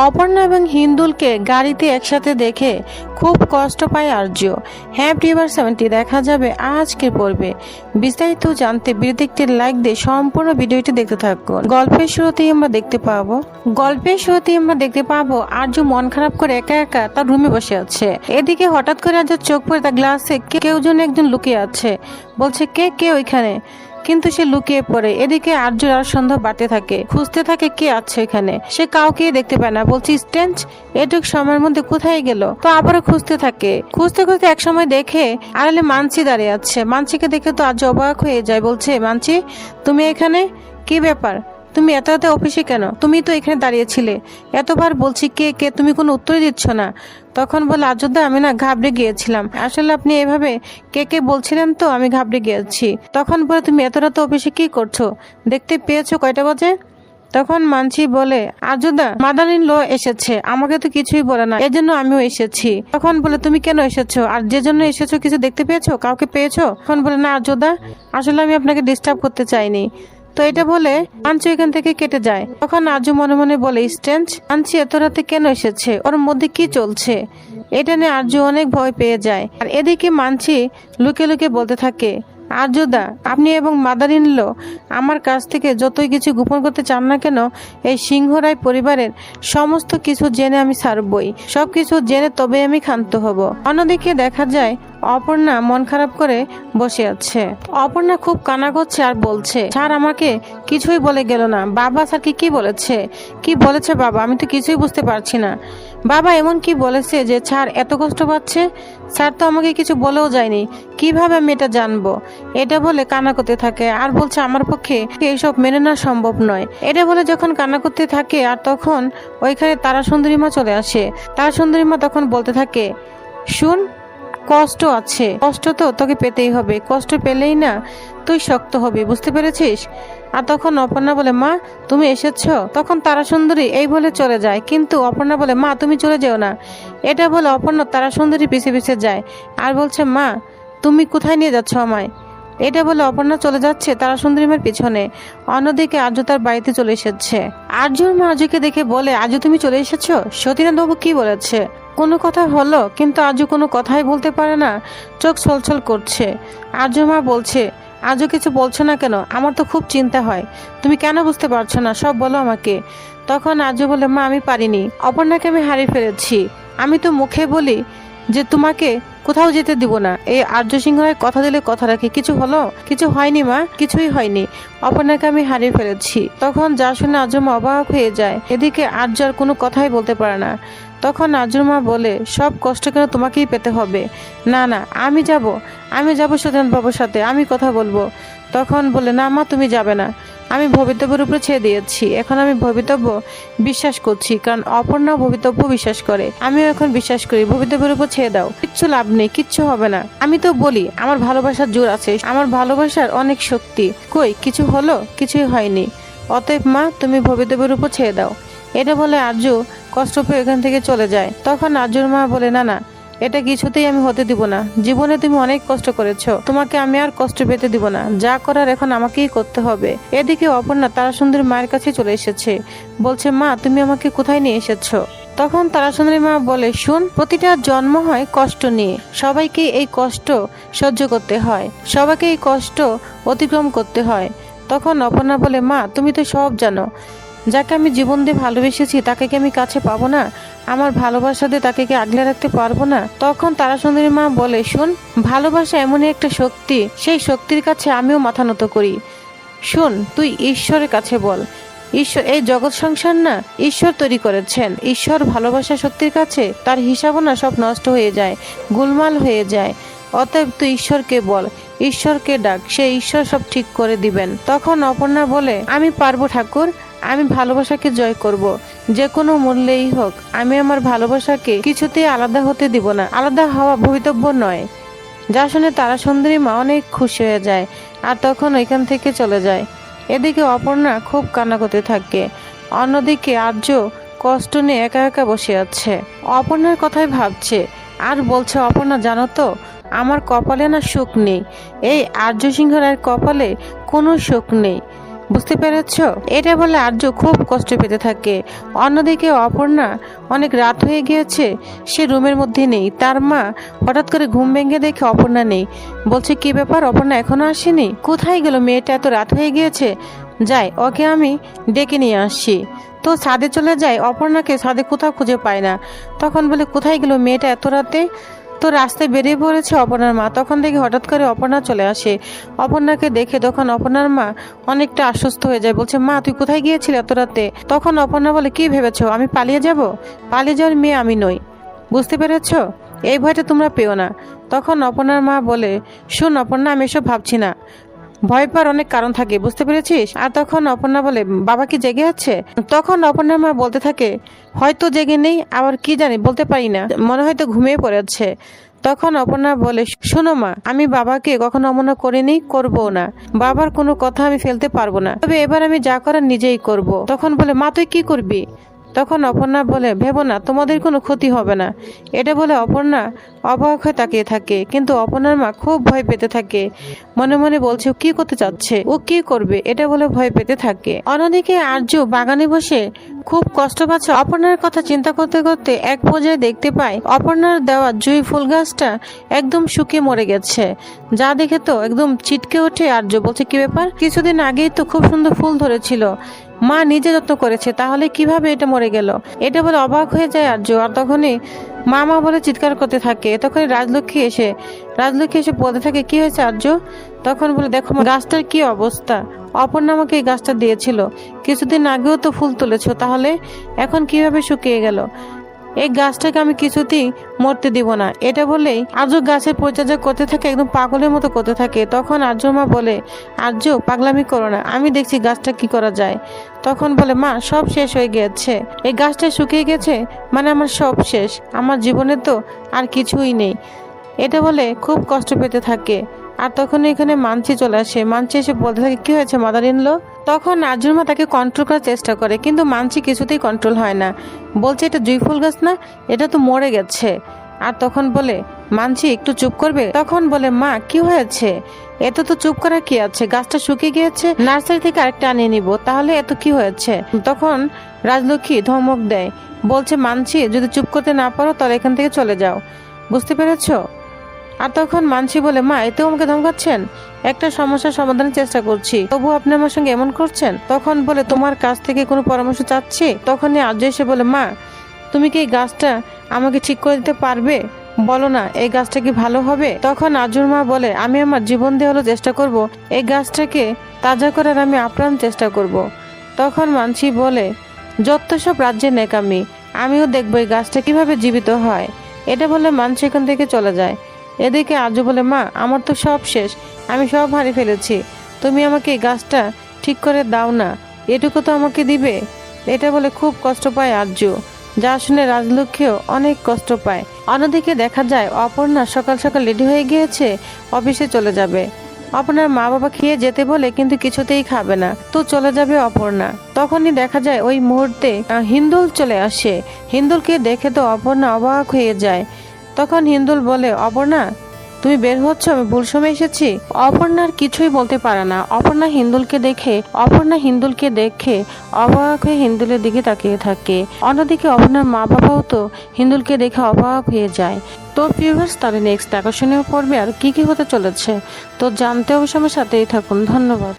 অপর্ণা এবং হিন্দুলকে গাড়িতে একসাথে দেখে খুব কষ্ট পায় আর্য। হ্যাঁ ভিউয়ার্স, 70 দেখা যাবে আজকের পর্বে। বিস্তারিত জানতে ভিডিওতে একটি লাইক দিয়ে সম্পূর্ণ ভিডিওটি দেখতে থাকুন। গল্পের শুরুতেই আমরা দেখতে পাবো আর্য মন খারাপ করে একা একা তার রুমে বসে আছে। এদিকে হঠাৎ করে আর্য চোখ পড়ে তার গ্লাসে কেউ যেন একজন লুকিয়ে আছে। বলছে কে ওইখানে, কিন্তু সে লুকিয়ে পড়ে। এদিকে আর্যর আর সন্দেহ বাড়তে থাকে, খুঁজতে থাকে কে আছে এখানে। সে কাউকে দেখতে পায় না, বলছে স্ট্রেঞ্জ এটুক সময়ের মধ্যে কোথায় গেল। তো আবারও খুঁজতে এক সময় দেখে আড়ালে মানসি দাঁড়িয়ে আছে। মানসিকে দেখে তো আর্য অবাক হয়ে যায়, বলছে মানসি তুমি এখানে, কি ব্যাপার, তুমি এত রাতে অফিসে কেন? তুমি তো এখানে দাঁড়িয়েছিলে, এতবার বলছি কে তুমি কোনো উত্তরই দিচ্ছ না। তখন বলে আর্যদা আমি না ঘাবড়ে গিয়েছিলাম, আসলে আপনি এভাবে কে বলছিলেন তো আমি ঘাবড়ে গিয়েছি। তখন বলে তুমি এত রাতে অফিসে কি করছো, দেখতে পেয়েছো কয়টা বাজে? তখন মানসি বলে আর্যদা মাদার ইন ল এসেছে, আমাকে তো কিছুই বলে না, এজন্য আমিও এসেছি। তখন বলে তুমি কেন এসেছো, আর যে জন্য এসেছো কিছু দেখতে পেয়েছো, কাউকে পেয়েছো? তখন বলে না আর্যদা, আসলে আমি আপনাকে ডিস্টার্ব করতে চাইনি। তো এটা বলে মানসি এখান থেকে কেটে যায়। তখন আর্য মনে মনে বলে স্ট্রেঞ্জ মানসি এত রাতে কেন এসেছে, ওর মধ্যে কি চলছে? এটা নিয়ে আর্য অনেক ভয় পেয়ে যায়। আর এদিকে মানসি লুকে বলতে থাকে আর্যদা আপনি এবং মাদার ইন ল আমার কাছ থেকে যতই কিছু গোপন করতে চান না কেন, এই সিংহরায় পরিবারের সমস্ত কিছু জেনে আমি ছাড়বই, সবকিছু জেনে তবে আমি ক্ষান্ত হব। অন্যদিকে দেখা যায় অপর্ণা মন খারাপ করে বসে আছে। অপর্ণা খুব কান্না করছে আর বলছে স্যার আমাকে কিছুই বলে গেল না। বাবা স্যারকে কি বলেছে বাবা, আমি তো কিছুই বুঝতে পারছি না। বাবা এমন কি বলেছে যে স্যার এত কষ্ট পাচ্ছে? স্যার তো আমাকে কিছু বলেও যায়নি, কিভাবে আমি এটা জানবো? এটা বলে কান্না করতে থাকে আর বলছে আমার পক্ষে এইসব মেনে নেওয়া সম্ভব নয়। এটা বলে যখন কান্না করতে থাকে আর তখন ওইখানে তারা সুন্দরী মা চলে আসে। তারা সুন্দরী মা তখন বলতে থাকে শুন, কষ্ট আছে, কষ্ট তো তোকে পেতেই হবে, কষ্ট পেলেই না তুই শক্ত হবি, বুঝতে পেরেছিস? আর তখন অপর্ণা বলে মা তুমি এসেছো। তখন তারা সুন্দরী এই বলে চলে যায়, কিন্তু অপর্ণা বলে মা তুমি চলে যেও না। এটা বলে অপর্ণা তারা সুন্দরী পিছে যায় আর বলছে মা তুমি কোথায় নিয়ে যাচ্ছ আমায়? এটা বলে অপর্ণা চলে যাচ্ছে তারা সুন্দরীমার পিছনে। অন্যদিকে আর্য তার বাড়িতে চলে এসেছে। আর্যর মা আর্যকে দেখে বলে আর্য তুমি চলে এসেছো, সতীনাথ বাবু কি বলেছে? কোনো কথা হলো, কিন্তু আর্য কোনো কথাই বলতে পারে না, চোখ ছলছল করছে। আর্য মা বলছে আর্য কিছু বলছো না কেন, আমার তো খুব চিন্তা হয়, তুমি কেন বুঝতে পারছো না, সব বলো আমাকে। তখন আর্য বলে মা আমি পারিনি, অপর্ণাকে আমি হারিয়ে ফেলেছি। আমি তো মুখে বলি যে তোমাকে কোথাও যেতে দিব না, এই আর্য সিংহরায় কথা দিলে কথা রাখি। কিছু হলো? কিছু হয়নি মা, কিছুই হয়নি, অপর্ণাকে আমি হারিয়ে ফেলেছি। তখন যা শুনে আর্য মা অবাক হয়ে যায়। এদিকে আর্য আর কোনো কথাই বলতে পারে না। তখন আর্যর মা বলে সব কষ্ট কেন তোমাকেই পেতে হবে? না আমি যাব সতীনাথ বাবুর সাথে, আমি কথা বলবো। তখন বলে না মা তুমি যাবে না, আমি ভবিতব্যের উপরে ছেড়ে দিয়েছি। এখন আমি ভবিতব্য বিশ্বাস করছি, কারণ অপর্ণা ভবিতব্য বিশ্বাস করে, আমিও এখন বিশ্বাস করি। ভবিতব্যের উপর ছেড়ে দাও, কিচ্ছু লাভ নেই, কিচ্ছু হবে না। আমি তো বলি আমার ভালোবাসার জোর আছে, আমার ভালোবাসার অনেক শক্তি। কই কিছু হলো? কিছুই হয়নি। অতএব মা তুমি ভবিতব্যের উপর ছেড়ে দাও। এটা বলে আর্য কষ্ট পেয়ে এখান থেকে চলে যায়। তখন আর্যর মা বলে না এটা কিছুতেই আমি হতে দিব না, জীবনে তুমি অনেক কষ্ট করেছো, তোমাকে আমি আর কষ্ট পেতে দিব না, যা করার এখন আমাকেই করতে হবে। এদিকে অপর্ণা তারা সুন্দরী মায়ের কাছে চলে এসেছে, বলছে মা তুমি আমাকে কোথায় নিয়ে এসেছো? তখন তারা সুন্দরী মা বলে শুন, প্রতিটা জন্ম হয় কষ্ট নিয়ে, সবাইকে এই কষ্ট সহ্য করতে হয়, সবাইকে এই কষ্ট অতিক্রম করতে হয়। তখন অপর্ণা বলে মা তুমি তো সব জানো, যাকে আমি জীবন দিয়ে ভালোবেসেছি তাকে কি আমি কাছে পাবো না? আমার ভালোবাসা দিয়ে তাকে কি আগলে রাখতে পারবো না? তখন তারা সুন্দরী মা বলে শুন, ভালোবাসা এমনই একটা শক্তি, সেই শক্তির কাছে আমিও মাথা নত করি। শুন তুই ঈশ্বরের কাছে বল, ঈশ্বর এই জগৎ সংসার না ঈশ্বর তৈরি করেছেন, ঈশ্বর ভালোবাসা শক্তির কাছে তার হিসাবও না সব নষ্ট হয়ে যায়, গোলমাল হয়ে যায়। অতএব তুই ঈশ্বরকে বল, ঈশ্বরকে ডাক, সে ঈশ্বর সব ঠিক করে দিবেন। তখন অপর্ণা বলে আমি পারবো ঠাকুর, আমি ভালোবাসাকে জয় করব, যে কোনো মূল্যেই হোক। আমি আমার ভালোবাসাকে কিছুতেই আলাদা হতে দিব না, আলাদা হওয়া ভবিতব্য নয়। যা শুনে তারা সুন্দরী মা অনেক খুশি হয়ে যায় আর তখন ওইখান থেকে চলে যায়। এদিকে অপর্ণা খুব কান্না করতে থাকে। অন্যদিকে আর্য কষ্ট নিয়ে একা একা বসে আছে, অপর্ণার কথাই ভাবছে আর বলছে অপর্ণা জানো তো আমার কপালে না সুখ নেই, এই আর্য সিংহ রায়ের কপালে কোনো সুখ নেই। বুঝতে পেরেছো? এটা বলে আর্য খুব কষ্ট পেতে থাকে। অন্যদিকে অপর্ণা অনেক রাত হয়ে গিয়েছে, সে রুমের মধ্যে নেই। তার মা হঠাৎ করে ঘুম ভেঙে দেখে অপর্ণা নেই। বলছে কি ব্যাপার, অপর্ণা এখনো আসেনি? কোথায় গেল মেয়েটা, এত রাত হয়ে গিয়েছে। যাই, ওকে আমি ডেকে নিয়ে আসছি। তো ছাদে চলে যায়, অপর্ণাকে ছাদে কোথাও খুঁজে পায় না। তখন বলে কোথায় গেল মেয়েটা এত রাতে। তো রাস্তায় বেরিয়ে পড়েছে অপর্ণার মা। তখন দেখে হঠাৎ করে অপর্ণা চলে আসে। অপর্ণাকে দেখে তখন অপর্ণার মা অনেকটা আশ্বস্ত হয়ে যায়। বলছে মা তুই কোথায় গিয়েছিলি এত রাতে? তখন অপর্ণা বলে কি ভেবেছো আমি পালিয়ে যাব? পালিয়ে যাওয়ার মেয়ে আমি নই, বুঝতে পেরেছো? এই ভয়টা তোমরা পেও না। তখন অপর্ণার মা বলে শোন অপর্ণা, আমি এসব ভাবছি না, ভয় পাওয়ার অনেক কারণ থাকে, বুঝতে পেরেছিস? আর তখন অপর্ণা বলে বাবা কি জেগে আছে? তখন অপর্ণার মা বলতে থাকে হয়তো জেগে নেই, আবার কি জানি বলতে পারি না, মনে হয়তো ঘুমিয়ে পড়েছে। তখন অপর্ণা বলে শোনো মা, আমি বাবাকে কখনো অমনা করিনি, করবো না। বাবার কোনো কথা আমি ফেলতে পারবো না, তবে এবার আমি যা করার নিজেই করব। তখন বলে মা তুই কি করবি? তখন অপর্ণা বলে ভেবো না, তোমাদের কোনো ক্ষতি হবে না। এটা বলে অপর্ণা অবাক হয়ে তাকিয়ে থাকে, কিন্তু অপর্ণার মা খুব ভয় পেতে থাকে। মনে মনে বলছে ও কি করতে চাচ্ছে, ও কি করবে, এটা বলে ভয় পেতে থাকে। অন্যদিকে আর্য বাগানে বসে খুব কষ্ট পাচ্ছে। অপর্ণার কথা চিন্তা করতে করতে এক পর্যায়ে দেখতে পায় অপর্ণার দেওয়া জুঁই ফুল গাছটা একদম শুকিয়ে মরে গেছে। যা দেখে তো একদম চিটকে ওঠে আর্য। বলছে কি ব্যাপার, কিছুদিন আগেই তো খুব সুন্দর ফুল ধরেছিল, মা নিজে যত্ন করেছে, তাহলে কিভাবে এটা মরে গেল? এটা বলে অবাক হয়ে যায় আর্য। আর তখনই মা বলে চিৎকার করতে থাকে। তখনই রাজলক্ষ্মী এসে বলতে থাকে কি হয়েছে আর্য? তখন বলে দেখো গাছটার কি অবস্থা, অপর্ণা আমাকে এই গাছটা দিয়েছিল, কিছুদিন আগেও তো ফুল তুলেছো, তাহলে এখন কিভাবে শুকিয়ে গেল? এই গাছটাকে আমি কিছুতেই মরতে দিব না। এটা বলেই আর্য গাছের পরিচর্যা করতে থাকে, একদম পাগলের মতো করতে থাকে। তখন আর্যর মা বলে আর্য পাগলামি করো না, আমি দেখছি গাছটা কি করা যায়। তখন বলে মা সব শেষ হয়ে গিয়েছে, এই গাছটা শুকিয়ে গেছে মানে আমার সব শেষ, আমার জীবনে তো আর কিছুই নেই। এটা বলে খুব কষ্ট পেতে থাকে। আর তখন এখানে মানছি চলে আসে। মানছি এসে বলতে থাকে কি হয়েছে মাদার ইন ল? তখন আর্যুর মা তাকে কন্ট্রোল করার চেষ্টা করে, কিন্তু মানছি কিছুতেই কন্ট্রোল হয় না। বলছে এটা জুঁই ফুল গাছ না, এটা তো মরে গেছে। আর তখন বলে মানছি একটু চুপ করবে? তখন বলে মা কি হয়েছে, এত তো চুপ করা কি আছে, গাছটা শুকিয়ে গিয়েছে, নার্সারি থেকে আরেকটা আনিয়ে নিব, তাহলে এত কি হয়েছে? তখন রাজলক্ষ্মী ধমক দেয়, বলছে মানছি যদি চুপ করতে না পারো তাহলে এখান থেকে চলে যাও, বুঝতে পেরেছো? আর তখন মানসি বলে মা এতেও আমাকে ধমকাচ্ছেন, একটা সমস্যার সমাধানের চেষ্টা করছি, তবু আপনি আমার সঙ্গে এমন করছেন। তখন বলে তোমার কাছ থেকে কোনো পরামর্শ চাচ্ছি। তখনই আর্য এসে বলে মা তুমি কি এই গাছটা আমাকে ঠিক করে দিতে পারবে? বলো না এই গাছটা কি ভালো হবে? তখন আর্যর মা বলে আমি আমার জীবন দিয়ে হলো চেষ্টা করব, এই গাছটাকে তাজা করার আমি আপ্রাণ চেষ্টা করব। তখন মানসি বলে যত সব রাজ্যের নেকামি, আমিও দেখবো এই গাছটা কিভাবে জীবিত হয়। এটা বলে মানসি এখান থেকে চলে যায়। এদিকে আর্য বলে মা আমার তো সব শেষ, আমি সব হারিয়ে ফেলেছি, তুমি আমাকে এই গাছটা ঠিক করে দাও না, এটুকু তো আমাকে দিবে। এটা বলে খুব কষ্ট পায় আর্য, যা শুনে রাজলক্ষ্মীও অনেক কষ্ট পায়। অন্যদিকে দেখা যায় অপর্ণা সকাল সকাল রেডি হয়ে গিয়েছে, অফিসে চলে যাবে। অপর্ণার মা বাবা খেয়ে যেতে বলে কিন্তু কিছুতেই খাবে না, তো চলে যাবে অপর্ণা। তখনই দেখা যায় ওই মুহূর্তে হিন্দুল চলে আসে। হিন্দুলকে দেখে তো অপর্ণা অবাক হয়ে যায়। তখন হিন্দুল বলে অপর্ণা তুমি বের হচ্ছ, আমি ভুল সময় এসেছি। অপর্ণার কিছুই বলতে পারে না। অপর্ণা হিন্দুলকে দেখে অবাক হয়ে হিন্দুলের দিকে তাকিয়ে থাকে। অন্যদিকে অপর্ণার মা বাবাও তো হিন্দুলকে দেখে অবাক হয়ে যায়। তো ভিউয়ার্স, তাহলে নেক্সট আকর্ষণীয় পর্বে আর কি হতে চলেছে তো জানতে অবশ্যই আমার সাথেই থাকুন। ধন্যবাদ।